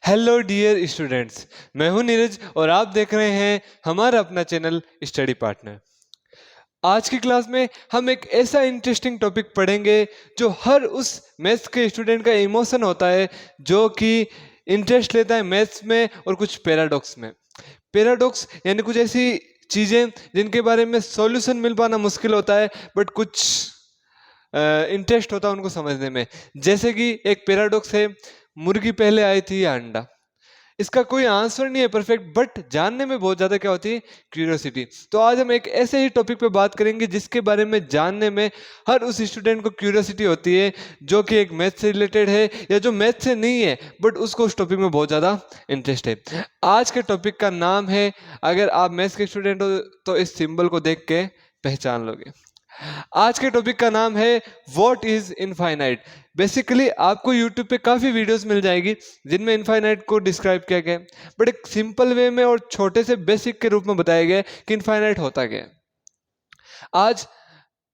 Hello dear students, मैं हूं नीरज और आप देख रहे हैं हमारा अपना चैनल स्टडी पार्टनर। आज की क्लास में हम एक ऐसा इंटरेस्टिंग टॉपिक पढ़ेंगे जो हर उस मैथ्स के स्टूडेंट का इमोशन होता है जो कि इंटरेस्ट लेता है मैथ्स में और कुछ पैराडॉक्स में। पैराडॉक्स यानी कुछ ऐसी चीज़ें जिनके बारे में सॉल्यूशन मिल पाना मुश्किल होता है बट कुछ इंटरेस्ट होता है उनको समझने में। जैसे कि एक पैराडॉक्स है, मुर्गी पहले आई थी या अंडा। इसका कोई आंसर नहीं है परफेक्ट, बट जानने में बहुत ज्यादा क्या होती है, क्यूरियोसिटी। तो आज हम एक ऐसे ही टॉपिक पे बात करेंगे जिसके बारे में जानने में हर उस स्टूडेंट को क्यूरियोसिटी होती है जो कि एक मैथ से रिलेटेड है या जो मैथ से नहीं है बट उसको उस टॉपिक में बहुत ज्यादा इंटरेस्ट है। आज के टॉपिक का नाम है, अगर आप मैथ्स के स्टूडेंट हो तो इस सिंबल को देख के पहचान लोगे। आज के टॉपिक का नाम है व्हाट इज इनफाइनाइट। बेसिकली आपको यूट्यूब पे काफ़ी वीडियोस मिल जाएगी जिनमें इनफाइनाइट को डिस्क्राइब किया गया है, बट एक सिंपल वे में और छोटे से बेसिक के रूप में बताया गया है कि इनफाइनाइट होता क्या है। आज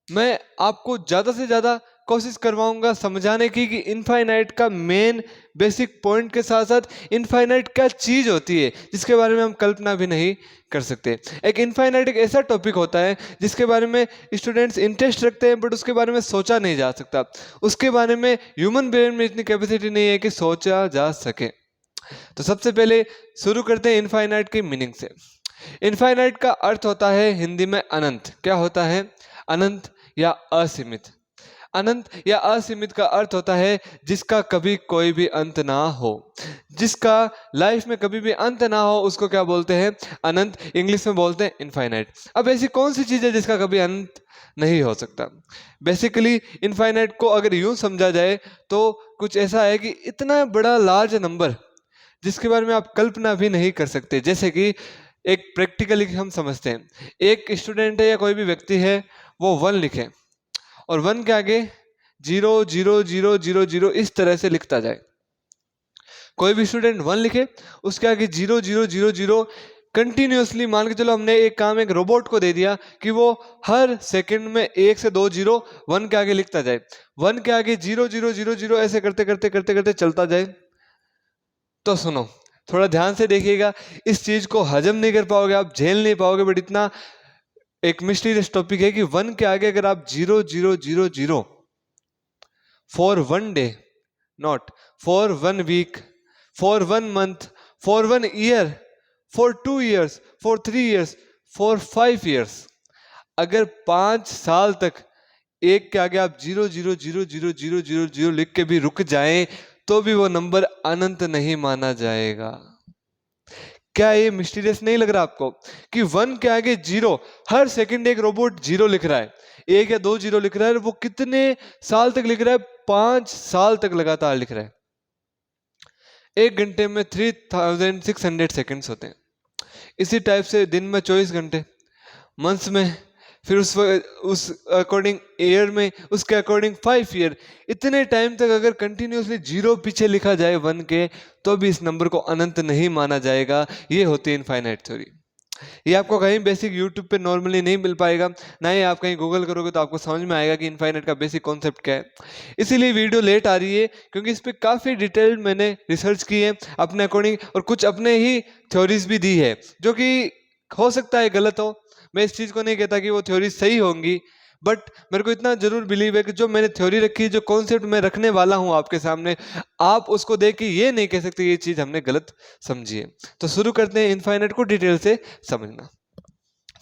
मैं आपको ज़्यादा से ज़्यादा कोशिश करवाऊंगा समझाने की कि इनफाइनाइट का मेन बेसिक पॉइंट के साथ साथ इनफाइनाइट क्या चीज़ होती है जिसके बारे में हम कल्पना भी नहीं कर सकते। एक इनफाइनाइट एक ऐसा टॉपिक होता है जिसके बारे में स्टूडेंट्स इंटरेस्ट रखते हैं बट उसके बारे में सोचा नहीं जा सकता। उसके बारे में ह्यूमन ब्रेन में इतनी कैपेसिटी नहीं है कि सोचा जा सके। तो सबसे पहले शुरू करते हैं इनफाइनाइट की मीनिंग से। इनफाइनाइट का अर्थ होता है हिंदी में अनंत। क्या होता है? अनंत या असीमित। अनंत या असीमित का अर्थ होता है जिसका कभी कोई भी अंत ना हो, जिसका लाइफ में कभी भी अंत ना हो उसको क्या बोलते हैं? अनंत। इंग्लिश में बोलते हैं इनफाइनाइट। अब ऐसी कौन सी चीज़ है जिसका कभी अंत नहीं हो सकता? बेसिकली इनफाइनाइट को अगर यूं समझा जाए तो कुछ ऐसा है कि इतना बड़ा लार्ज नंबर जिसके बारे में आप कल्पना भी नहीं कर सकते। जैसे कि एक प्रैक्टिकली हम समझते हैं, एक स्टूडेंट है या कोई भी व्यक्ति है, वो 1 लिखे और 1 के आगे 0 0 0 0 0 इस तरह से लिखता जाए। कोई भी स्टूडेंट 1 लिखे, उसके आगे 0 0 0 0 कंटिन्यूसली, मान के चलो हमने एक काम एक रोबोट को दे दिया कि वो हर सेकंड में 1 से 2 जीरो 1 के आगे लिखता जाए। 1 के आगे 0 0 0 0 ऐसे करते करते करते करते चलता जाए। तो सुनो, थोड़ा ध्यान से देखिएगा, इस चीज को हजम नहीं कर पाओगे, आप झेल नहीं पाओगे, बट इतना एक मिस्टीरियस टॉपिक है कि 1 के आगे अगर आप 0 0 0 0 for 1 day, not for 1 week, for 1 month, for 1 year, for 2 years, for 3 years, for 5 years, अगर 5 साल तक एक के आगे आप 0 0 0 0 0 0 0 लिख के भी रुक जाएं तो भी वो नंबर अनंत नहीं माना जाएगा। क्या ये मिस्टीरियस नहीं लग रहा आपको कि 1 के आगे 0, हर सेकंड एक रोबोट 0 लिख रहा है, 1 या 2 0 लिख रहा है, वो कितने साल तक लिख रहा है? 5 साल तक लगातार लिख रहा है। 1 घंटे में 3600 सेकंड्स होते हैं। इसी टाइप से दिन में 24 घंटे, मंथ्स में, फिर उस अकॉर्डिंग ईयर में, उसके अकॉर्डिंग 5 ईयर, इतने टाइम तक अगर कंटिन्यूसली 0 पीछे लिखा जाए 1 के तो भी इस नंबर को अनंत नहीं माना जाएगा। ये होती है इनफाइनाइट थ्योरी। ये आपको कहीं बेसिक यूट्यूब पे नॉर्मली नहीं मिल पाएगा, ना ही आप कहीं गूगल करोगे तो आपको समझ में आएगा कि इनफाइनाइट का बेसिक कॉन्सेप्ट क्या है। इसीलिए वीडियो लेट आ रही है क्योंकि इस पर काफ़ी डिटेल्ड मैंने रिसर्च की है अपने अकॉर्डिंग और कुछ अपने ही थ्योरीज भी दी है जो कि हो सकता है गलत हो। मैं इस चीज़ को नहीं कहता कि वो थ्योरी सही होंगी, बट मेरे को इतना जरूर बिलीव है कि जो मैंने थ्योरी रखी, जो कॉन्सेप्ट मैं रखने वाला हूँ आपके सामने, आप उसको देख के ये नहीं कह सकते ये चीज़ हमने गलत समझी है। तो शुरू करते हैं इनफाइनाइट को डिटेल से समझना।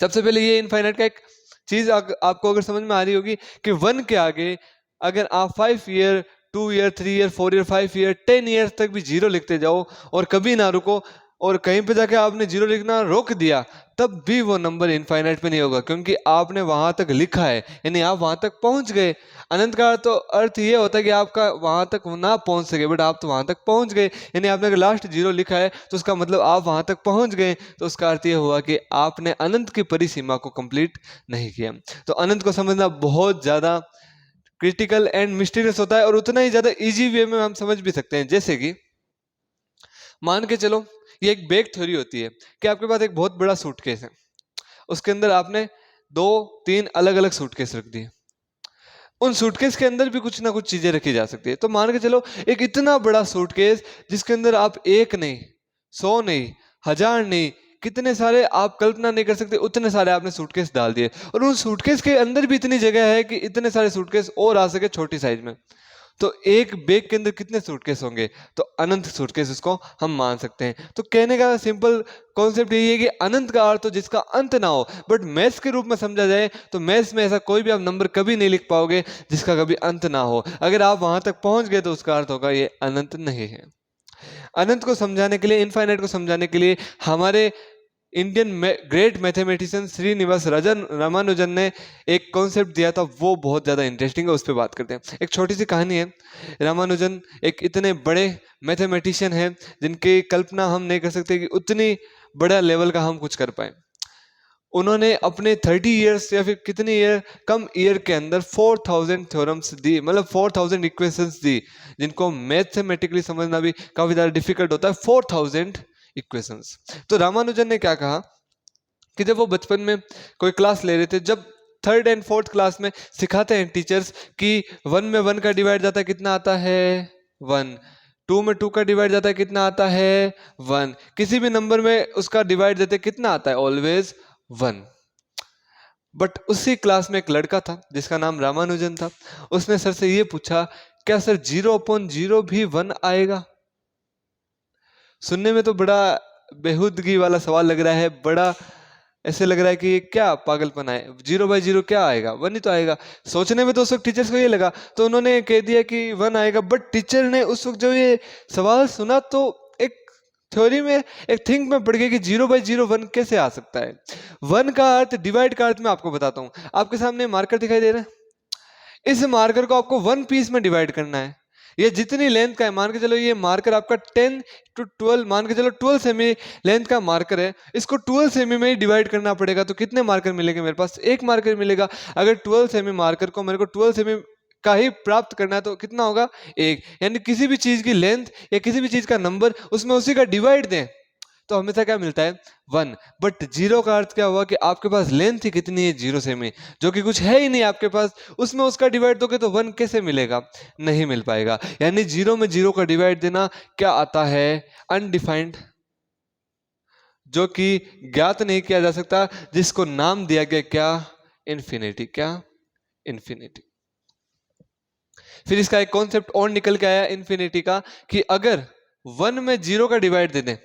सबसे पहले ये इनफाइनाइट का एक चीज़ आपको अगर समझ में आ रही होगी कि 1 के आगे अगर आप 5 year, 2 year, 3 year, 4 year, 5 year, 10 year तक भी 0 लिखते जाओ और कभी ना रुको, और कहीं पे जाके आपने 0 लिखना रोक दिया तब भी वो नंबर इनफाइनाइट पे नहीं होगा क्योंकि आपने वहां तक लिखा है, यानी आप वहां तक पहुंच गए। अनंत का तो अर्थ ये होता है कि आपका वहां तक ना पहुंच सके, बट आप तो वहां तक पहुंच गए, यानी आपने अगर लास्ट 0 लिखा है तो उसका मतलब आप वहां तक पहुंच गए, तो उसका अर्थ ये हुआ कि आपने अनंत की परिसीमा को कंप्लीट नहीं किया। तो अनंत को समझना बहुत ज्यादा क्रिटिकल एंड मिस्टीरियस होता है और उतना ही ज्यादा इजी वे में हम समझ भी सकते हैं। जैसे कि मान के चलो ये एक बैग थ्योरी होती है कि आपके पास एक बहुत बड़ा सूटकेस है, उसके अंदर आपने 2-3 अलग अलग सूटकेस रख दिए। उन सूटकेस के अंदर भी कुछ ना कुछ चीजें रखी जा सकती है। तो मान के चलो एक इतना बड़ा सूटकेस जिसके अंदर आप 1 नहीं, 100 नहीं, 1000 नहीं, कितने सारे आप कल्पना नहीं कर सकते उतने सारे आपने सूटकेस डाल दिए, और उन सूटकेस के अंदर भी इतनी जगह है कि इतने सारे सूटकेस और आ सके छोटी साइज में। तो एक बैग के अंदर कितने सूटकेस होंगे? तो अनंत सूटकेस उसको हम मान सकते हैं। तो कहने का सिंपल कॉन्सेप्ट यही है कि अनंत का अर्थ तो जिसका अंत ना हो, बट मैथ्स के रूप में समझा जाए तो मैथ्स में ऐसा कोई भी आप नंबर कभी नहीं लिख पाओगे जिसका कभी अंत ना हो। अगर आप वहां तक पहुंच गए तो उसका अर्थ होगा ये अनंत नहीं है। अनंत को समझाने के लिए, इनफाइनाइट को समझाने के लिए हमारे Indian great mathematician Srinivasa Ramanujan ने एक कॉन्सेप्ट दिया था, वो बहुत ज़्यादा इंटरेस्टिंग है, उस पर बात करते हैं। एक छोटी सी कहानी है। रामानुजन एक इतने बड़े मैथमेटिशियन हैं जिनकी कल्पना हम नहीं कर सकते कि उतनी बड़ा लेवल का हम कुछ कर पाए। उन्होंने अपने 30 ईयर्स या फिर कितने ईयर, कम ईयर के अंदर 4000 थ्योरम्स दी, मतलब 4000 इक्वेशंस दी, जिनको मैथमेटिकली समझना भी काफ़ी ज़्यादा डिफिकल्ट होता है। 4000 इक्वेशंस। तो रामानुजन ने क्या कहा कि जब वो बचपन में कोई क्लास ले रहे थे, जब 3rd and 4th क्लास में सिखाते हैं टीचर्स कि 1 में 1 का डिवाइड जाता है कितना आता है 1, 2 में 2 का डिवाइड जाता है कितना आता है 1, किसी भी नंबर में उसका डिवाइड देते कितना आता है ऑलवेज 1। बट उसी क्लास में एक लड़का था जिसका नाम रामानुजन था। उसने सर से ये पूछा, क्या सर 0/0 भी 1 आएगा? सुनने में तो बड़ा बेहूदगी वाला सवाल लग रहा है, बड़ा ऐसे लग रहा है कि ये क्या पागलपन है, 0/0 क्या आएगा, 1 ही तो आएगा। सोचने में तो उस वक्त टीचर्स को ये लगा, तो उन्होंने कह दिया कि 1 आएगा। बट टीचर ने उस वक्त जो ये सवाल सुना तो एक थ्योरी में, एक थिंक में पड़ गया कि 0/0 1 कैसे आ सकता है। 1 का अर्थ, डिवाइड का अर्थ मैं आपको बताता हूँ। आपके सामने मार्कर दिखाई दे रहा है, इस मार्कर को आपको 1 पीस में डिवाइड करना है। ये जितनी लेंथ का है, मान के चलो ये मार्कर आपका 10 to 12, मान के चलो 12 सेमी लेंथ का मार्कर है, इसको 12 सेमी में ही डिवाइड करना पड़ेगा। तो कितने मार्कर मिलेंगे मेरे पास? एक मार्कर मिलेगा। अगर 12 सेमी मार्कर को मेरे को 12 सेमी का ही प्राप्त करना है तो कितना होगा? एक। यानी किसी भी चीज की लेंथ या किसी भी चीज का नंबर उसमें उसी का डिवाइड दें तो हमेशा क्या मिलता है? 1। बट 0 का अर्थ क्या हुआ कि आपके पास लेंथ ही कितनी है 0 सेमी, जो कि कुछ है ही नहीं आपके पास, उसमें उसका डिवाइड दोगे तो 1 कैसे मिलेगा? नहीं मिल पाएगा। यानी 0 में 0 का डिवाइड देना क्या आता है? अनडिफाइंड, जो कि ज्ञात नहीं किया जा सकता, जिसको नाम दिया गया क्या? इन्फिनिटी। क्या? इन्फिनिटी। फिर इसका एक कॉन्सेप्ट और निकल के आया इन्फिनिटी का, कि अगर 1 में 0 का डिवाइड दे दें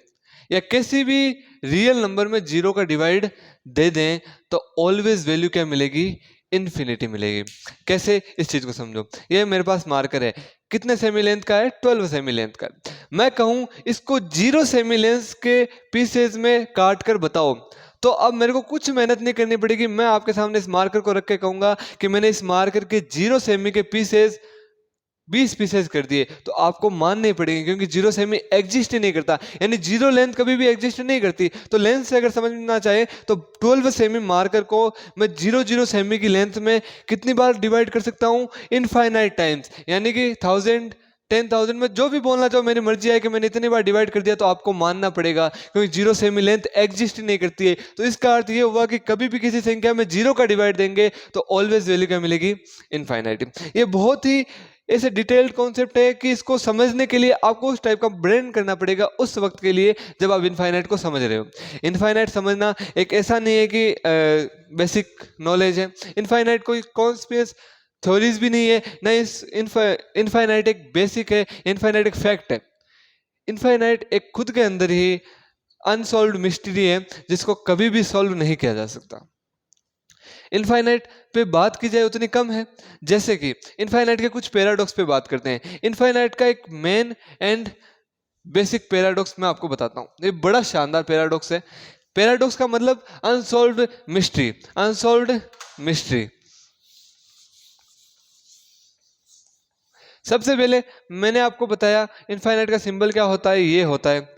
या किसी भी रियल नंबर में 0 का डिवाइड दे दें तो ऑलवेज वैल्यू क्या मिलेगी? इन्फिनिटी मिलेगी। कैसे? इस चीज को समझो। ये मेरे पास मार्कर है, कितने सेमी लेंथ का है? 12 सेमी लेंथ का। मैं कहूं इसको 0 सेमी लेंथ के पीसेज में काट कर बताओ, तो अब मेरे को कुछ मेहनत नहीं करनी पड़ेगी। मैं आपके सामने इस मार्कर को रख के कहूंगा कि मैंने इस मार्कर के 0 सेमी के पीसेज 20 पीसेज कर दिए, तो आपको मानने पड़ेंगे, क्योंकि 0 सेमी एग्जिस्ट ही नहीं करता। यानी 0 लेंथ कभी भी एग्जिस्ट नहीं करती। तो लेंथ से अगर समझना चाहे तो 12 सेमी मार्कर को मैं 0 सेमी की लेंथ में कितनी बार डिवाइड कर सकता हूं? Infinite times. यानी कि 1000, 10,000 में जो भी बोलना चाहो, मेरी मर्जी है कि मैंने इतनी बार डिवाइड कर दिया, तो आपको मानना पड़ेगा, क्योंकि 0 सेमी लेंथ एग्जिस्ट नहीं करती है। तो इसका अर्थ ये हुआ कि कभी भी किसी संख्या में 0 का डिवाइड देंगे तो ऑलवेज वैल्यू क्या मिलेगी? इनफाइनाइट। ये बहुत ही ऐसे डिटेल्ड कॉन्सेप्ट है कि इसको समझने के लिए आपको उस टाइप का ब्रेन करना पड़ेगा उस वक्त के लिए जब आप इनफाइनाइट को समझ रहे हो। इनफाइनाइट समझना एक ऐसा नहीं है कि बेसिक नॉलेज है। इनफाइनाइट कोई कॉन्स्पिरेसी थ्योरीज भी नहीं है, ना इस इनफाइनाइट एक बेसिक है, इनफाइनाइट एक फैक्ट है। इनफाइनाइट एक खुद के अंदर ही अनसॉल्व्ड मिस्ट्री है जिसको कभी भी सॉल्व नहीं किया जा सकता। इनफाइनाइट पे बात की जाए उतनी कम है। जैसे कि इनफाइनाइट के कुछ पैराडॉक्स पे बात करते हैं। इनफाइनाइट का एक मेन एंड बेसिक पैराडॉक्स मैं आपको बताता हूँ। ये बड़ा शानदार पैराडॉक्स है। पैराडॉक्स का मतलब अनसॉल्व्ड मिस्ट्री। Unsolved mystery. सबसे पहले मैंने आपको बताया इनफाइनाइट का सिंबल क्या होता है। ये होता है,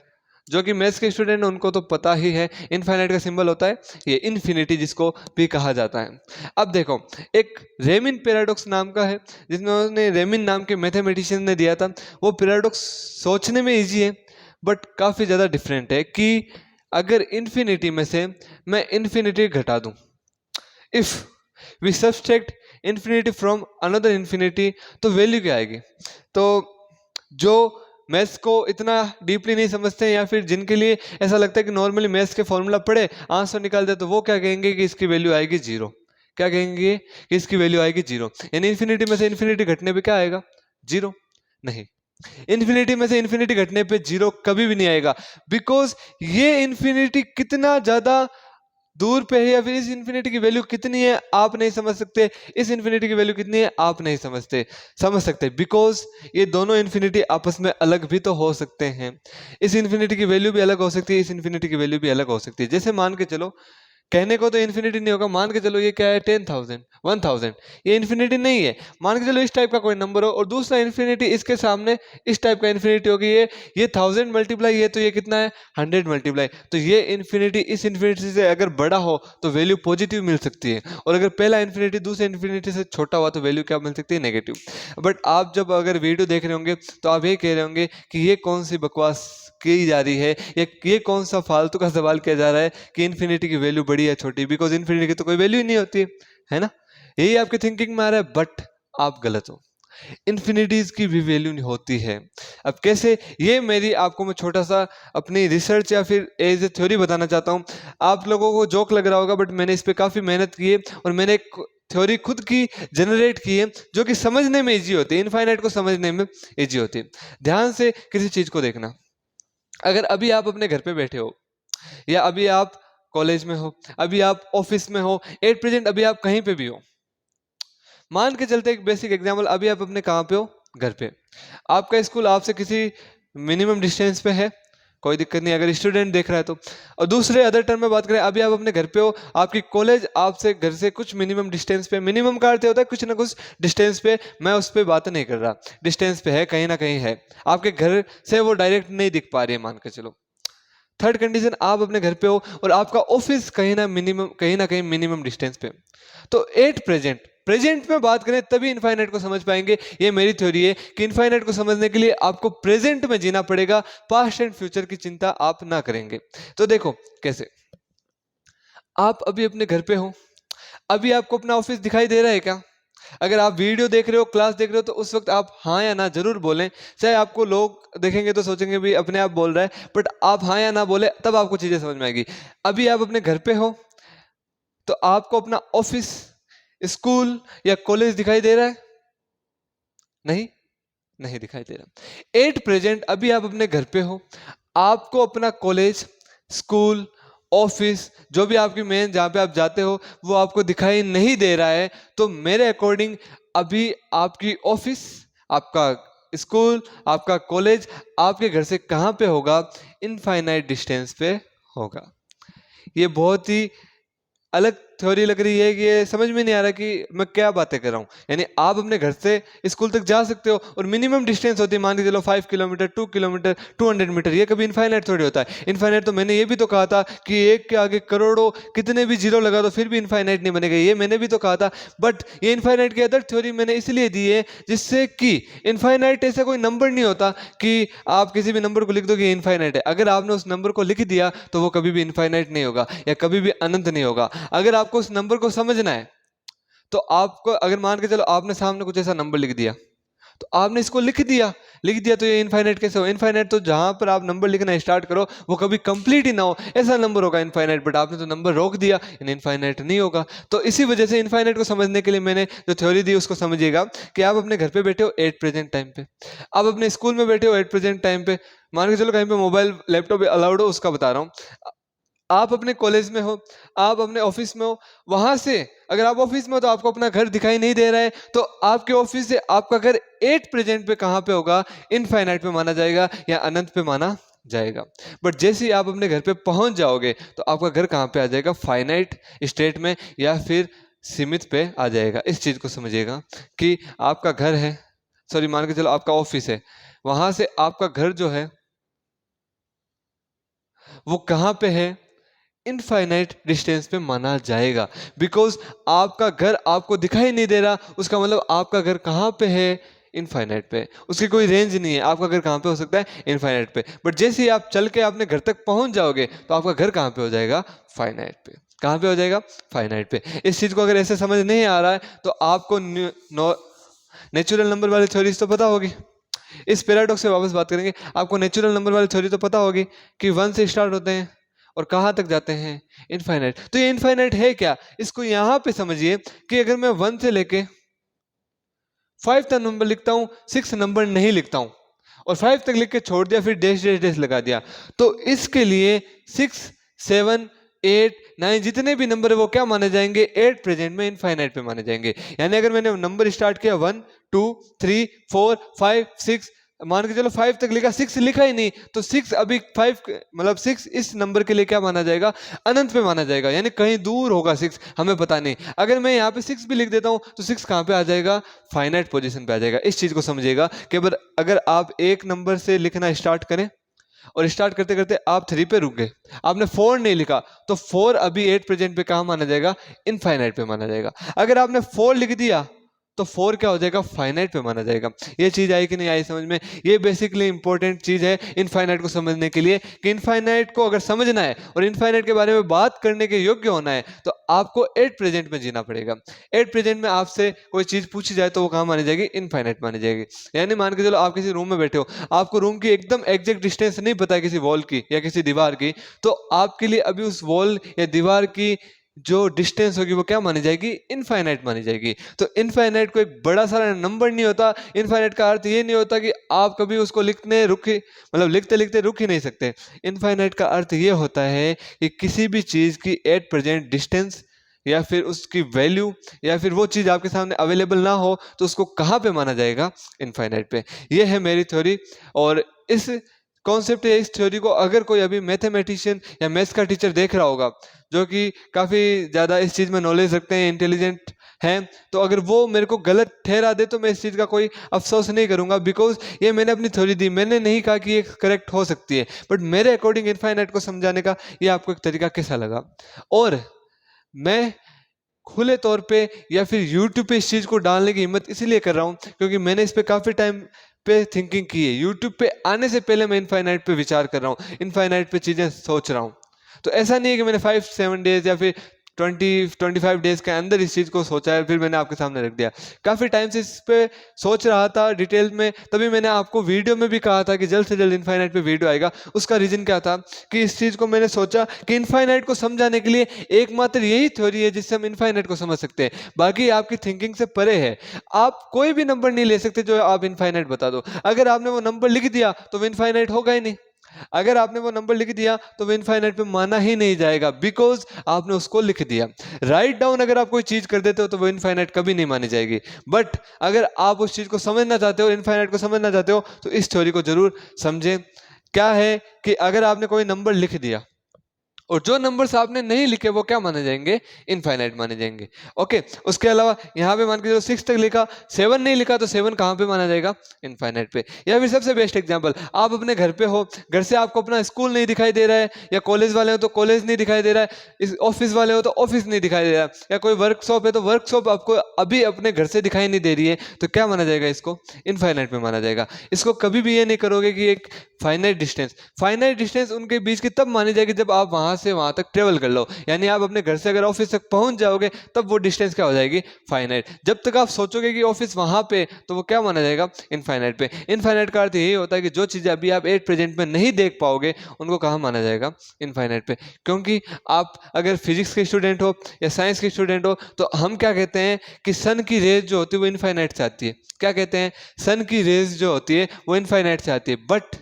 जो कि मैथ्स के स्टूडेंट हैं उनको तो पता ही है, इनफाइनाइट का सिंबल होता है ये इन्फिनिटी, जिसको भी कहा जाता है। अब देखो, एक रेमिन पैराडॉक्स नाम का है जिसमें उन्होंने रेमिन नाम के मैथमेटिशियन ने दिया था। वो पैराडॉक्स सोचने में इजी है बट काफ़ी ज़्यादा डिफरेंट है कि अगर इन्फिनिटी में से मैं इन्फिनिटी घटा दूं, if we subtract infinity from another infinity, तो वैल्यू क्या आएगी? तो जो मैथ्स को इतना डीपली नहीं समझते हैं या फिर जिनके लिए ऐसा लगता है कि नॉर्मली मैथ्स के फॉर्मूला पढ़े आंसर निकाल दे, तो वो क्या कहेंगे कि इसकी वैल्यू आएगी जीरो। क्या कहेंगे कि इसकी वैल्यू आएगी जीरो, यानी इन्फिनिटी में से इन्फिनिटी घटने पे क्या आएगा? जीरो। नहीं, इन्फिनिटी में से इन्फिनिटी घटने पे जीरो कभी भी नहीं आएगा, बिकॉज ये इन्फिनिटी कितना ज्यादा दूर पे है या फिर इस इन्फिनिटी की वैल्यू कितनी है आप नहीं समझ सकते, इस इन्फिनिटी की वैल्यू कितनी है आप नहीं समझ सकते, बिकॉज ये दोनों इन्फिनिटी आपस में अलग भी तो हो सकते हैं। इस इन्फिनिटी की वैल्यू भी अलग हो सकती है, इस इन्फिनिटी की वैल्यू भी अलग हो सकती है। जैसे मान के चलो, कहने को तो इन्फिनिटी नहीं होगा, मान के चलो ये क्या है 10,000 1000, ये इन्फिनिटी नहीं है। मान के चलो इस टाइप का कोई नंबर हो और दूसरा इन्फिनिटी इसके सामने इस टाइप का इन्फिनिटी होगी, ये 1000 मल्टीप्लाई ये, तो ये कितना है 100 मल्टीप्लाई, तो ये इन्फिनिटी इस इन्फिनिटी से अगर बड़ा हो तो वैल्यू पॉजिटिव मिल सकती है, और अगर पहला इन्फिनिटी दूसरे इन्फिनिटी से छोटा हुआ तो वैल्यू क्या मिल सकती है? नेगेटिव। बट आप जब अगर वीडियो देख रहे होंगे तो आप ये कह रहे होंगे कि ये कौन सी बकवास की जा रही है, ये कौन सा फालतू का सवाल किया जा रहा है कि इन्फिनिटी की वैल्यू बड़ी है छोटी, बिकॉज इन्फिनिटी की तो कोई वैल्यू ही नहीं होती है ना। यही आपके थिंकिंग में आ रहा है, बट आप गलत हो, इन्फिनिटीज की भी वैल्यू नहीं होती है। अब कैसे, ये मेरी आपको मैं छोटा सा अपनी रिसर्च या फिर एज ए थ्योरी बताना चाहता हूँ। आप लोगों को जोक लग रहा होगा, बट मैंने इस पे काफी मेहनत की है और मैंने एक थ्योरी खुद की जनरेट की है जो कि समझने में इजी होती है, इनफाइनाइट को समझने में इजी होती है। ध्यान से किसी चीज को देखना, अगर अभी आप अपने घर पे बैठे हो या अभी आप कॉलेज में हो, अभी आप ऑफिस में हो, एट प्रेजेंट अभी आप कहीं पे भी हो, मान के चलते एक बेसिक एग्जांपल, अभी आप अपने कहाँ पे हो? घर पे। आपका स्कूल आपसे किसी मिनिमम डिस्टेंस पे है, कोई दिक्कत नहीं अगर स्टूडेंट देख रहा है तो। और दूसरे अदर टर्म में बात करें, अभी आप अपने घर पे हो, आपकी कॉलेज आपसे घर से कुछ मिनिमम डिस्टेंस पे, मिनिमम का अर्थ होता है कुछ ना कुछ डिस्टेंस पे, मैं उस पर बात नहीं कर रहा, डिस्टेंस पे है, कहीं ना कहीं है, आपके घर से वो डायरेक्ट नहीं दिख पा रही है मान के चलो। थर्ड कंडीशन, आप अपने घर पे हो और आपका ऑफिस कहीं ना कहीं मिनिमम डिस्टेंस पे। तो एट प्रेजेंट में बात करें तभी इनफाइनाइट को समझ पाएंगे। ये मेरी थ्योरी है कि इनफाइनाइट को समझने के लिए आपको प्रेजेंट में जीना पड़ेगा, पास्ट एंड फ्यूचर की चिंता आप ना करेंगे। तो देखो कैसे, आप अभी अपने घर पे हो, अभी आपको अपना ऑफिस दिखाई दे रहा है क्या? अगर आप वीडियो देख रहे हो, क्लास देख रहे हो, तो उस वक्त आप हाँ या ना जरूर बोलें। चाहे आपको लोग देखेंगे तो सोचेंगे भी अपने आप बोल रहा है, बट आप हाँ या ना बोले तब आपको चीजें समझ में आएगी। अभी आप अपने घर पे हो तो आपको अपना ऑफिस, स्कूल या कॉलेज दिखाई दे रहा है? नहीं, नहीं दिखाई दे रहा। एट प्रेजेंट अभी आप अपने घर पे हो, आपको अपना कॉलेज, स्कूल, ऑफिस, जो भी आपकी मेन जहां पे आप जाते हो वो आपको दिखाई नहीं दे रहा है। तो मेरे अकॉर्डिंग अभी आपकी ऑफिस, आपका स्कूल, आपका कॉलेज आपके घर से कहां पे होगा? इनफाइनाइट डिस्टेंस पे होगा। ये बहुत ही अलग थ्योरी लग रही है कि ये समझ में नहीं आ रहा कि मैं क्या बातें कर रहा हूँ। यानी आप अपने घर से स्कूल तक जा सकते हो और मिनिमम डिस्टेंस होती है, मान के चलो 5 किलोमीटर, 2 किलोमीटर, 200 मीटर, ये कभी इनफाइनाइट थोड़ी होता है। इनफाइनाइट तो मैंने ये भी तो कहा था कि एक के आगे करोड़ों कितने भी जीरो लगा दो फिर भी इनफाइनाइट नहीं बनेगा, ये मैंने भी तो कहा था। बट ये इनफाइनाइट की अदर थ्योरी मैंने इसलिए दी है जिससे कि इनफाइनाइट ऐसा कोई नंबर नहीं होता कि आप किसी भी नंबर को लिख दो कि इनफाइनाइट है। अगर आपने उस नंबर को लिख दिया तो वो कभी भी इनफाइनाइट नहीं होगा या कभी भी अनंत नहीं होगा। अगर आपको उस नंबर को समझना है तो आपको, अगर मान के चलो आपने सामने कुछ ऐसा नंबर लिख दिया तो आपने इसको लिख दिया तो ये इनफाइनाइट कैसे हो? इनफाइनाइट तो जहां पर आप नंबर लिखना स्टार्ट करो वो कभी कंप्लीट ही ना हो, ऐसा नंबर होगा इनफाइनाइट। बट आपने तो नंबर रोक दिया, इनफाइनाइट नहीं होगा। तो इसी वजह से इनफाइनाइट को समझने के लिए मैंने जो थ्योरी दी उसको समझिएगा कि आप अपने घर पे बैठे हो एट प्रेजेंट टाइम पे, आप अपने स्कूल में बैठे हो एट प्रेजेंट टाइम पे, मान के चलो कहीं पे मोबाइल लैपटॉप अलाउड हो उसका बता रहा हूँ, आप अपने कॉलेज में हो, आप अपने ऑफिस में हो, वहां से अगर आप ऑफिस में हो तो आपको अपना घर दिखाई नहीं दे रहा है, तो आपके ऑफिस से आपका घर एट प्रेजेंट पे कहां पे होगा? इनफाइनाइट पे माना जाएगा या अनंत पे माना जाएगा। बट जैसे ही आप अपने घर पे पहुंच जाओगे तो आपका घर कहां पे आ जाएगा? फाइनाइट स्टेट में या फिर सीमित पे आ जाएगा। इस चीज को समझिएगा कि आपका घर है, सॉरी मान के चलो आपका ऑफिस है, वहां से आपका घर जो है वो कहां पे है? इनफाइनाइट डिस्टेंस पे माना जाएगा। बिकॉज आपका घर आपको दिखाई नहीं दे रहा, उसका मतलब आपका घर कहाँ पे है? इनफाइनाइट पे। उसकी कोई रेंज नहीं है, आपका घर कहाँ पे हो सकता है? इनफाइनाइट पे। बट जैसे ही आप चल के अपने घर तक पहुंच जाओगे तो आपका घर कहाँ पे हो जाएगा? फाइनाइट पे। कहाँ पे हो जाएगा, फाइनाइट पे। इस चीज को अगर ऐसे समझ नहीं आ रहा है तो आपको नेचुरल नंबर वाली थ्योरीज तो पता होगी। इस पैराडॉक्स से वापस बात करेंगे। आपको नेचुरल नंबर वाली थ्योरी तो पता होगी कि 1 से स्टार्ट होते हैं और कहाँ तक जाते हैं, इनफाइनाइट। तो ये इनफाइनाइट है क्या, इसको यहाँ पे समझिए कि अगर मैं 1 से लेके 5 तक नंबर लिखता हूँ, 6 नंबर नहीं लिखता हूँ और 5 तक लिख के छोड़ दिया, फिर डैश डैश डैश लगा दिया, तो इसके लिए 6, 7, 8, 9 जितने भी नंबर है वो क्या माने जाएंगे, 8 प्रेजेंट में इनफाइनाइट पे माने जाएंगे। यानी अगर मैंने नंबर स्टार्ट किया 1, 2, 3, 4, 5, 6, मान के चलो 5 तक लिखा, 6 लिखा ही नहीं, तो 6 अभी 5 मतलब 6 इस नंबर के लिए क्या माना जाएगा, अनंत पे माना जाएगा, यानी कहीं दूर होगा 6, हमें पता नहीं। अगर मैं यहाँ पे 6 भी लिख देता हूँ तो 6 कहाँ पे आ जाएगा, फाइनाइट पोजीशन पे आ जाएगा। इस चीज को समझिएगा कि अगर आप एक नंबर से लिखना स्टार्ट करें और स्टार्ट करते करते आप 3 पे रुक गए, आपने 4 नहीं लिखा, तो 4 अभी 8 प्रेजेंट पे कहाँ माना जाएगा, इनफाइनाइट पे माना जाएगा। अगर आपने 4 लिख दिया तो 4 क्या हो जाएगा, फाइनाइट पे माना जाएगा। ये चीज आई कि नहीं आई समझ में। ये बेसिकली इंपॉर्टेंट चीज है इनफाइनाइट को समझने के लिए, कि इनफाइनाइट को अगर समझना है और इनफाइनाइट के बारे में बात करने के योग्य होना है तो आपको 8 प्रेजेंट में जीना पड़ेगा। 8 प्रेजेंट में आपसे कोई चीज पूछी जाए तो वो कहाँ मानी जाएगी, इनफाइनाइट मानी जाएगी। यानी मान के चलो आप किसी रूम में बैठे हो, आपको रूम की एकदम एग्जैक्ट डिस्टेंस नहीं पता है किसी वॉल की या किसी दीवार की, तो आपके लिए अभी उस वॉल या दीवार की जो डिस्टेंस होगी वो क्या मानी जाएगी, इनफाइनाइट मानी जाएगी। तो इनफाइनाइट को एक बड़ा सारा नंबर नहीं होता। इनफाइनाइट का अर्थ ये नहीं होता कि आप कभी उसको लिखने रुक ही मतलब लिखते लिखते रुक ही नहीं सकते। इनफाइनाइट का अर्थ ये होता है कि किसी भी चीज की एट प्रेजेंट डिस्टेंस या फिर उसकी वैल्यू या फिर वो चीज आपके सामने अवेलेबल ना हो तो उसको कहाँ पे माना जाएगा, इनफाइनाइट पे। ये है मेरी थ्योरी। और इस कॉन्सेप्ट या इस थ्योरी को अगर कोई अभी मैथमेटिशियन या मैथ्स का टीचर देख रहा होगा जो कि काफ़ी ज़्यादा इस चीज़ में नॉलेज रखते हैं, इंटेलिजेंट हैं, तो अगर वो मेरे को गलत ठहरा दे तो मैं इस चीज़ का कोई अफसोस नहीं करूंगा, बिकॉज ये मैंने अपनी थ्योरी दी, मैंने नहीं कहा कि ये करेक्ट हो सकती है, बट मेरे अकॉर्डिंग इनफाइनाइट को समझाने का ये आपको एक तरीका कैसा लगा। और मैं खुले तौर पे या फिर यूट्यूब पे इस चीज़ को डालने की हिम्मत इसीलिए कर रहा हूँ क्योंकि मैंने इस पे काफ़ी टाइम पे थिंकिंग की है। यूट्यूब पे आने से पहले मैं इनफाइनाइट पे विचार कर रहा हूँ, इनफाइनाइट पे चीज़ें सोच रहा हूँ। तो ऐसा नहीं है कि मैंने 5-7 डेज या फिर 20-25 डेज के अंदर इस चीज़ को सोचा है फिर मैंने आपके सामने रख दिया। काफ़ी टाइम से इस पे सोच रहा था डिटेल में, तभी मैंने आपको वीडियो में भी कहा था कि जल्द से जल्द इनफाइनाइट पे वीडियो आएगा। उसका रीज़न क्या था कि इस चीज़ को मैंने सोचा कि इनफाइनाइट को समझाने के लिए एकमात्र यही थ्योरी है जिससे हम इनफाइनाइट को समझ सकते हैं, बाकी आपकी थिंकिंग से परे है। आप कोई भी नंबर नहीं ले सकते जो आप इनफाइनाइट बता दो। अगर आपने वो नंबर लिख दिया तो वो इनफाइनाइट होगा ही नहीं। अगर आपने वो नंबर लिख दिया तो वो इनफाइनाइट पे माना ही नहीं जाएगा, बिकॉज आपने उसको लिख दिया। राइट डाउन अगर आप कोई चीज कर देते हो तो वो इनफाइनाइट कभी नहीं मानी जाएगी। बट अगर आप उस चीज को समझना चाहते हो, इनफाइनाइट को समझना चाहते हो, तो इस थ्योरी को जरूर समझें। क्या है कि अगर आपने कोई नंबर लिख दिया और जो नंबर्स आपने नहीं लिखे वो क्या माने जाएंगे, इनफाइनाइट माने जाएंगे। ओके, उसके अलावा यहाँ पे मान के जो 6 तक लिखा, 7 नहीं लिखा, तो 7 कहाँ पे माना जाएगा, इनफाइनाइट पे। या फिर सबसे बेस्ट एग्जांपल, आप अपने घर पे हो, घर से आपको अपना स्कूल नहीं दिखाई दे रहा है, या कॉलेज वाले हो तो कॉलेज नहीं दिखाई दे रहा है, ऑफिस वाले हो तो ऑफिस नहीं दिखाई दे रहा है, या कोई वर्कशॉप है तो वर्कशॉप आपको अभी अपने घर से दिखाई नहीं दे रही है, तो क्या माना जाएगा, इसको इनफाइनाइट में माना जाएगा। इसको कभी भी ये नहीं करोगे कि एक फाइनाइट डिस्टेंस उनके बीच की तब मानी जाएगी जब आप वहां से वहां तक ट्रेवल कर लो। यानी आप अपने घर से अगर ऑफिस तक पहुंच जाओगे तब वो डिस्टेंस क्या हो जाएगी, फाइनाइट। जब तक आप सोचोगे कि ऑफिस वहां पे, तो वो क्या माना जाएगा, इनफाइनाइट पे। इनफाइनाइट का अर्थ यही होता है कि जो चीजें अभी आप एट प्रेजेंट में नहीं देख पाओगे उनको कहाँ माना जाएगा, इनफाइनाइट पे। क्योंकि आप अगर फिजिक्स के स्टूडेंट हो या साइंस के स्टूडेंट हो तो हम क्या कहते हैं कि सन की रेज जो होती है वो इनफाइनाइट से आती है। क्या कहते हैं, सन की रेज जो होती है वो इनफाइनाइट से आती है। बट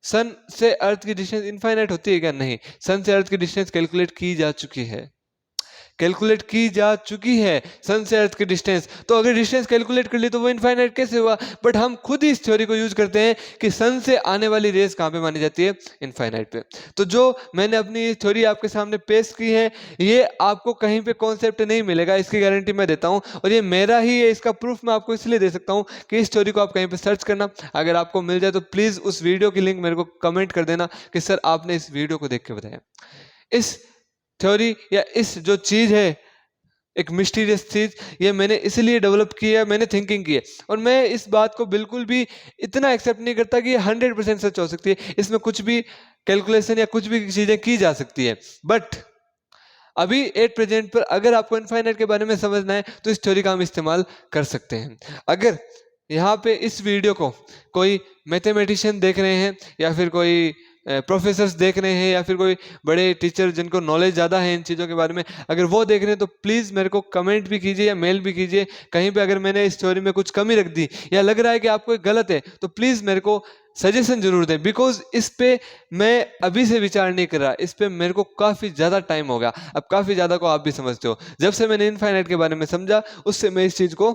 सन से अर्थ की डिस्टेंस इनफाइनाइट होती है क्या, नहीं। सन से अर्थ की डिस्टेंस कैलकुलेट की जा चुकी है, कैलकुलेट की जा चुकी है सन से अर्थ की डिस्टेंस। तो अगर डिस्टेंस कैलकुलेट कर ली तो वो इनफाइनाइट कैसे हुआ। बट हम खुद ही इस थ्योरी को यूज करते हैं कि सन से आने वाली रेस कहाँ पे मानी जाती है, इनफाइनाइट पे। तो जो मैंने अपनी थ्योरी आपके सामने पेश की है, ये आपको कहीं पे कॉन्सेप्ट नहीं मिलेगा, इसकी गारंटी मैं देता हूँ। और ये मेरा ही है, इसका प्रूफ मैं आपको इसलिए दे सकता हूँ कि इस थ्योरी को आप कहीं पर सर्च करना, अगर आपको मिल जाए तो प्लीज़ उस वीडियो की लिंक मेरे को कमेंट कर देना कि सर आपने इस वीडियो को देख के बताया। इस थ्योरी या इस जो चीज है, एक मिस्टीरियस चीज, ये मैंने इसलिए डेवलप किया, मैंने थिंकिंग की है। और मैं इस बात को बिल्कुल भी इतना एक्सेप्ट नहीं करता कि ये 100% सच हो सकती है। इसमें कुछ भी कैलकुलेशन या कुछ भी चीजें की जा सकती है। बट अभी एट प्रेजेंट पर अगर आपको इनफाइनाइट के बारे में समझना है तो इस थ्योरी का हम इस्तेमाल कर सकते हैं। अगर यहाँ पे इस वीडियो को कोई मैथमेटिशियन देख रहे हैं या फिर कोई प्रोफेसर्स देख रहे हैं या फिर कोई बड़े टीचर जिनको नॉलेज ज़्यादा है इन चीज़ों के बारे में, अगर वो देख रहे हैं तो प्लीज़ मेरे को कमेंट भी कीजिए या मेल भी कीजिए। कहीं पे अगर मैंने इस थ्योरी में कुछ कमी रख दी या लग रहा है कि आपको गलत है तो प्लीज़ मेरे को सजेशन जरूर दें, बिकॉज इस पे मैं अभी से विचार नहीं कर रहा, इस पे मेरे को काफ़ी ज़्यादा टाइम हो गया। अब काफ़ी ज़्यादा को आप भी समझते हो, जब से मैंने इनफाइनाइट के बारे में समझा उससे मैं इस चीज़ को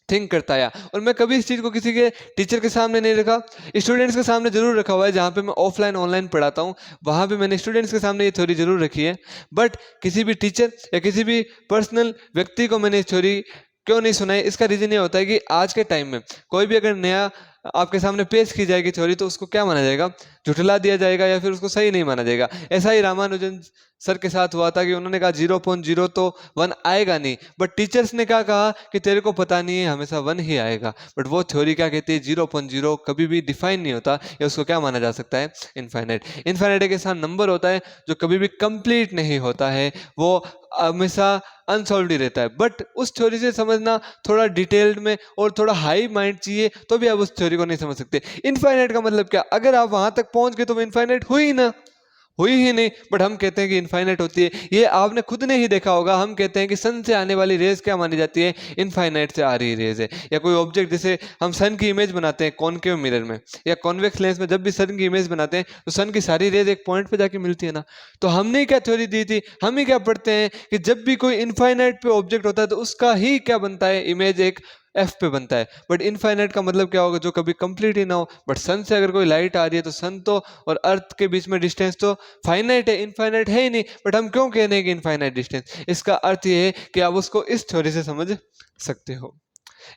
थिंक करता आया। और मैं कभी इस चीज़ को किसी के टीचर के सामने नहीं रखा, स्टूडेंट्स के सामने जरूर रखा हुआ है। जहाँ पे मैं ऑफलाइन ऑनलाइन पढ़ाता हूँ वहाँ पे मैंने स्टूडेंट्स के सामने ये थ्योरी जरूर रखी है, बट किसी भी टीचर या किसी भी पर्सनल व्यक्ति को मैंने थ्योरी क्यों नहीं सुनाई, इसका रीज़न ये होता है कि आज के टाइम में कोई भी अगर नया आपके सामने पेश की जाएगी थ्योरी तो उसको क्या माना जाएगा, झुठला दिया जाएगा या फिर उसको सही नहीं माना जाएगा। ऐसा ही रामानुजन सर के साथ हुआ था कि उन्होंने कहा 0.0 तो 1 आएगा नहीं, बट टीचर्स ने क्या कहा कि तेरे को पता नहीं है, हमेशा 1 ही आएगा। बट वो थ्योरी क्या कहती है, 0.0 कभी भी डिफाइन नहीं होता, या उसको क्या माना जा सकता है, इनफाइनाइट। इनफाइनाइट के साथ नंबर होता है जो कभी भी कंप्लीट नहीं होता है, वो हमेशा अनसॉल्व ही रहता है। बट उस थ्योरी से समझना थोड़ा डिटेल्ड में और थोड़ा हाई माइंड चाहिए तो भी आप उस थ्योरी को नहीं समझ सकते। इनफाइनाइट का मतलब क्या, अगर आप वहां तक पहुंच गए तो वो इनफाइनाइट हुई ना, हुई ही नहीं, बट हम कहते हैं कि इनफाइनाइट होती है। ये आपने खुद ने ही देखा होगा, हम कहते हैं कि सन से आने वाली रेज क्या मानी जाती है, इनफाइनाइट से आ रही रेज है। या कोई ऑब्जेक्ट, जैसे हम सन की इमेज बनाते हैं कॉनकेव मिरर में या कॉन्वेक्स लेंस में, जब भी सन की इमेज बनाते हैं तो सन की सारी रेज एक पॉइंट पे जाके मिलती है ना। तो हमने क्या थ्योरी दी थी, हम ही क्या पढ़ते हैं कि जब भी कोई इनफाइनाइट पे ऑब्जेक्ट होता है तो उसका ही क्या बनता है, इमेज एक एफ पे बनता है। बट इनफाइनाइट का मतलब क्या होगा, जो कभी कंप्लीट ही ना हो। बट सन से अगर कोई लाइट आ रही है तो सन तो और अर्थ के बीच में डिस्टेंस तो फाइनाइट है, इनफाइनाइट है ही नहीं। बट हम क्यों कह रहे हैं कि इनफाइनाइट डिस्टेंस, इसका अर्थ ये है कि आप उसको इस थ्योरी से समझ सकते हो।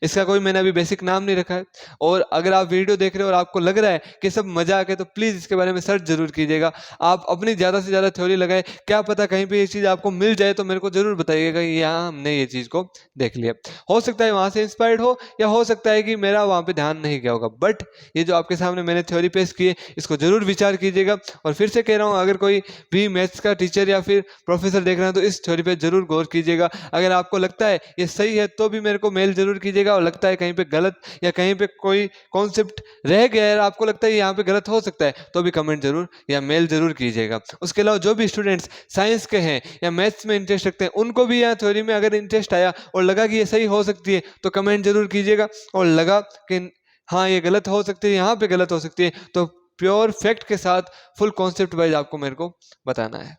इसका कोई मैंने अभी बेसिक नाम नहीं रखा है। और अगर आप वीडियो देख रहे हो और आपको लग रहा है कि सब मजाक है तो प्लीज़ इसके बारे में सर्च जरूर कीजिएगा। आप अपनी ज़्यादा से ज़्यादा थ्योरी लगाए, क्या पता कहीं पे ये चीज़ आपको मिल जाए तो मेरे को जरूर बताइएगा कि यहाँ हमने ये चीज़ को देख लिया। हो सकता है वहाँ से इंस्पायर्ड हो या हो सकता है कि मेरा वहाँ पे ध्यान नहीं गया होगा, बट ये जो आपके सामने मैंने थ्योरी पेश की है इसको जरूर विचार कीजिएगा। और फिर से कह रहा हूँ, अगर कोई भी मैथ्स का टीचर या फिर प्रोफेसर देख रहे हैं तो इस थ्योरी पे जरूर गौर कीजिएगा। अगर आपको लगता है ये सही है तो भी मेरे को मेल जरूर कीजिएगा, और लगता है कहीं पे गलत या कहीं पे कोई कॉन्सेप्ट रह गया है, आपको लगता है यहाँ पे गलत हो सकता है, तो भी कमेंट जरूर या मेल जरूर कीजिएगा। उसके अलावा जो भी स्टूडेंट्स साइंस के हैं या मैथ्स में इंटरेस्ट रखते हैं, उनको भी यहाँ थ्योरी में अगर इंटरेस्ट आया और लगा कि ये सही हो सकती है तो कमेंट जरूर कीजिएगा। और लगा कि हाँ ये गलत हो सकती है, यहाँ पे गलत हो सकती है, तो प्योर फैक्ट के साथ फुल कॉन्सेप्ट वाइज आपको मेरे को बताना है।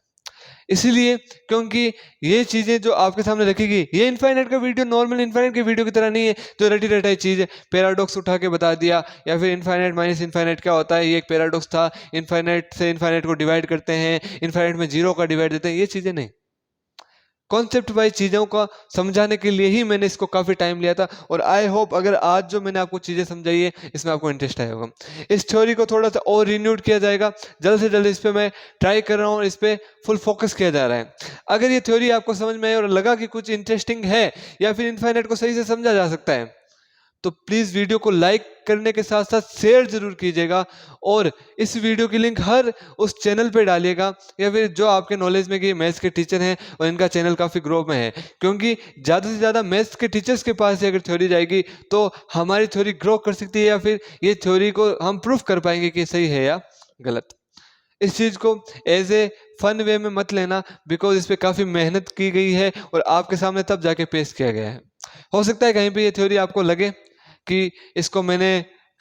इसीलिए क्योंकि ये चीजें जो आपके सामने रखेगी, ये इनफाइनाइट का वीडियो नॉर्मल इनफाइनाइट के वीडियो की तरह नहीं है जो रटी रटाई चीज है, पैराडॉक्स उठा के बता दिया या फिर इनफाइनाइट माइनस इनफाइनाइट क्या होता है, ये एक पैराडॉक्स था, इनफाइनाइट से इनफाइनाइट को डिवाइड करते हैं, इनफाइनाइट में 0 का डिवाइड देते हैं, ये चीजें नहीं। कॉन्सेप्ट वाइज चीज़ों का समझाने के लिए ही मैंने इसको काफ़ी टाइम लिया था। और आई होप अगर आज जो मैंने आपको चीज़ें समझाई है इसमें आपको इंटरेस्ट आया होगा। इस थ्योरी को थोड़ा सा और रिन्यूड किया जाएगा, जल्द से जल्द इस पर मैं ट्राई कर रहा हूँ और इस पर फुल फोकस किया जा रहा है। अगर ये थ्योरी आपको समझ में आई और लगा कि कुछ इंटरेस्टिंग है या फिर इनफाइनाइट को सही से समझा जा सकता है तो प्लीज़ वीडियो को लाइक करने के साथ साथ शेयर जरूर कीजिएगा। और इस वीडियो की लिंक हर उस चैनल पे डालिएगा या फिर जो आपके नॉलेज में कि मैथ्स के टीचर हैं और इनका चैनल काफ़ी ग्रो में है, क्योंकि ज़्यादा से ज़्यादा मैथ्स के टीचर्स के पास अगर थ्योरी जाएगी तो हमारी थ्योरी ग्रो कर सकती है या फिर ये थ्योरी को हम प्रूफ कर पाएंगे कि सही है या गलत। इस चीज़ को एज ए फन वे में मत लेना, बिकॉज इस पर काफ़ी मेहनत की गई है और आपके सामने तब जाके पेश किया गया है। हो सकता है कहीं पे ये थ्योरी आपको लगे कि इसको मैंने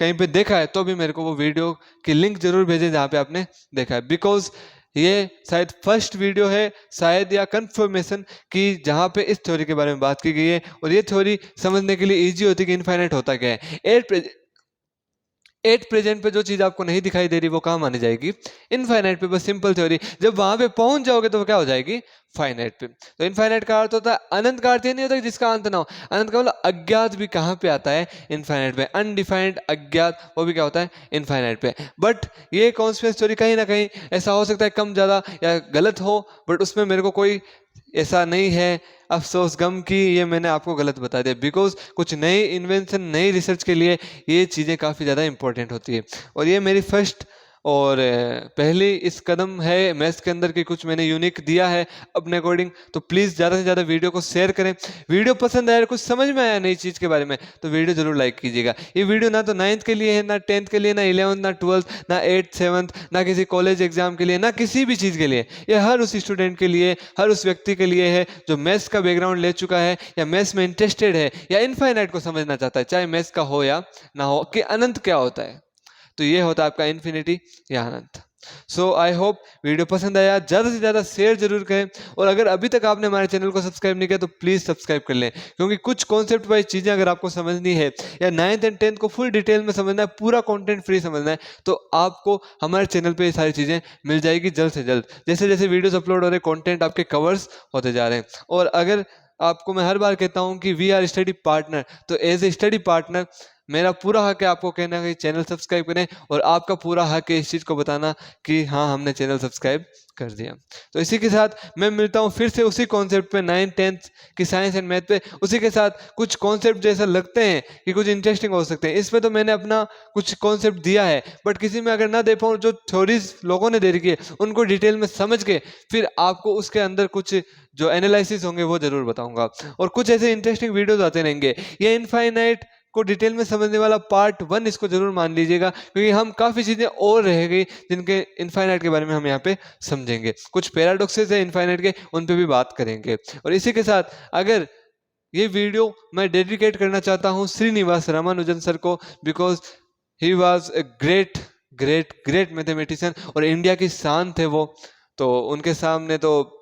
कहीं पे देखा है, तो भी मेरे को वो वीडियो की लिंक जरूर भेजें जहाँ पे आपने देखा है, बिकॉज ये शायद फर्स्ट वीडियो है शायद या कंफर्मेशन कि जहाँ पे इस थ्योरी के बारे में बात की गई है। और ये थ्योरी समझने के लिए इजी होती है कि इनफाइनाइट होता क्या है। एट प्रेजेंट पे जो चीज आपको नहीं दिखाई दे रही वो कहाँ मानी जाएगी, इनफाइनाइट पे। बस सिंपल थ्योरी, जब वहां पे पहुंच जाओगे तो वो क्या हो जाएगी, फाइनाइट पे। तो इनफाइनाइट का अर्थ होता है अनंत, का अर्थ ये नहीं होता कि जिसका अंत ना हो। अनंत का मतलब अज्ञात भी कहाँ पे आता है, इनफाइनाइट पे। अनडिफाइंड अज्ञात वो भी क्या होता है, इनफाइनाइट पे। बट ये कॉन्स्पिरेसी थ्योरी कहीं ना कहीं ऐसा हो सकता है कम ज्यादा या गलत हो, बट उसमें मेरे को कोई ऐसा नहीं है अफसोस गम की ये मैंने आपको गलत बता दिया, बिकॉज कुछ नई इन्वेंशन नई रिसर्च के लिए ये चीज़ें काफ़ी ज़्यादा इंपॉर्टेंट होती है। और ये मेरी फर्स्ट और पहली इस कदम है मैथ्स के अंदर कि कुछ मैंने यूनिक दिया है अपने अकॉर्डिंग। तो प्लीज़ ज़्यादा से ज़्यादा वीडियो को शेयर करें। वीडियो पसंद आया, कुछ समझ में आया नई चीज़ के बारे में, तो वीडियो जरूर लाइक कीजिएगा। ये वीडियो ना तो 9th के लिए है, ना 10th के लिए, ना 11th, ना 12th, ना 8th 7th, ना किसी कॉलेज एग्जाम के लिए, ना किसी भी चीज़ के लिए। ये हर उस स्टूडेंट के लिए, हर उस व्यक्ति के लिए है जो मैथ्स का बैकग्राउंड ले चुका है या मैथ्स में इंटरेस्टेड है या इनफाइनाइट को समझना चाहता है, चाहे मैथ्स का हो या ना हो, कि अनंत क्या होता है। तो ये होता है आपका इन्फिनिटी या अनंत। सो आई होप वीडियो पसंद आया, ज़्यादा से ज़्यादा शेयर जरूर करें। और अगर अभी तक आपने हमारे चैनल को सब्सक्राइब नहीं किया तो प्लीज़ सब्सक्राइब कर लें, क्योंकि कुछ कॉन्सेप्ट वाइज चीज़ें अगर आपको समझनी है या 9th एंड 10th को फुल डिटेल में समझना है, पूरा कंटेंट फ्री समझना है, तो आपको हमारे चैनल पे ये सारी चीज़ें मिल जाएगी जल्द से जल्द। जैसे जैसे वीडियोस अपलोड हो रहे हैं, कंटेंट आपके कवर्स होते जा रहे हैं। और अगर आपको मैं हर बार कहता हूँ कि वी आर स्टडी पार्टनर, तो एज ए स्टडी पार्टनर मेरा पूरा हक है आपको कहना कि चैनल सब्सक्राइब करें, और आपका पूरा हक है इस चीज़ को बताना कि हाँ हमने चैनल सब्सक्राइब कर दिया। तो इसी के साथ मैं मिलता हूँ फिर से उसी कॉन्सेप्ट पे 9th 10th की साइंस एंड मैथ पे, उसी के साथ कुछ कॉन्सेप्ट जैसा लगते हैं कि कुछ इंटरेस्टिंग हो सकते हैं। इसमें तो मैंने अपना कुछ कॉन्सेप्ट दिया है, बट किसी में अगर ना दे पाऊँ, जो थ्योरीज लोगों ने दे रखी है उनको डिटेल में समझ के फिर आपको उसके अंदर कुछ जो एनालिसिस होंगे वो जरूर बताऊंगा। और कुछ ऐसे इंटरेस्टिंग वीडियोज आते रहेंगे। ये इनफाइनाइट को डिटेल में समझने वाला पार्ट 1 इसको जरूर मान लीजिएगा, क्योंकि हम काफ़ी चीज़ें और रह गई जिनके इनफाइनाइट के बारे में हम यहाँ पे समझेंगे। कुछ पैराडॉक्सेस है इनफाइनाइट के, उन पे भी बात करेंगे। और इसी के साथ अगर ये वीडियो मैं डेडिकेट करना चाहता हूँ श्रीनिवास रामानुजन सर को, because he was a great great great mathematician और इंडिया की शान थे वो। तो उनके सामने तो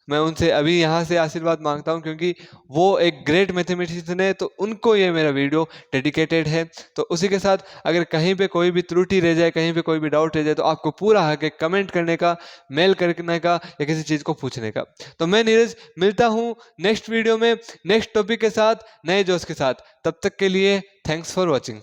मैं उनसे अभी यहाँ से आशीर्वाद मांगता हूँ, क्योंकि वो एक ग्रेट मैथमेटिशियन है, तो उनको ये मेरा वीडियो डेडिकेटेड है। तो उसी के साथ अगर कहीं पे कोई भी त्रुटि रह जाए, कहीं पे कोई भी डाउट रह जाए, तो आपको पूरा हक है कमेंट करने का, मेल करने का, या किसी चीज़ को पूछने का। तो मैं नीरज मिलता हूँ नेक्स्ट वीडियो में नेक्स्ट टॉपिक के साथ, नए जोश के साथ। तब तक के लिए थैंक्स फॉर वॉचिंग।